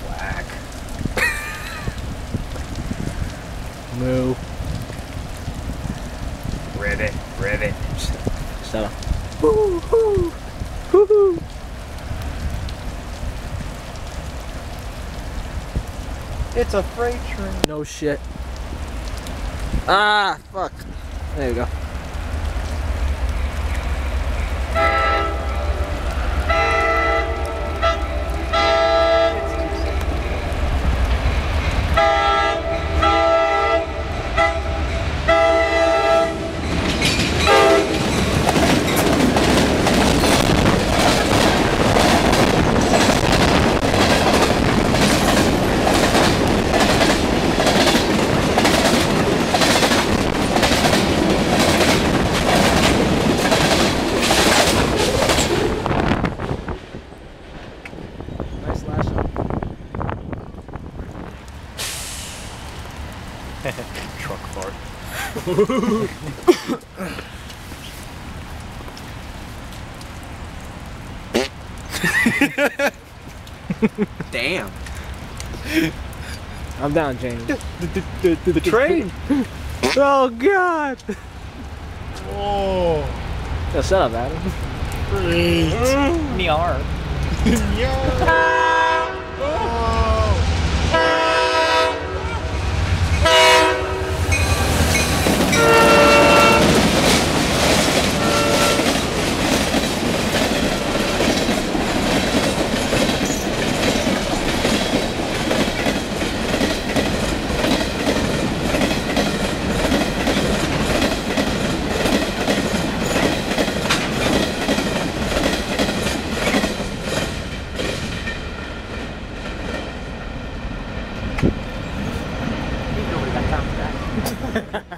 Whack. Moo. Rivet, rivet. Shut up. Woo-hoo! Woo-hoo! It's a freight train. No shit. Ah, fuck. There you go. Nice lash up. Truck fart. Damn. I'm down, James. The train. Oh god! Oh. Yo, shut up, Adam. Nyar. Nobody got time for that.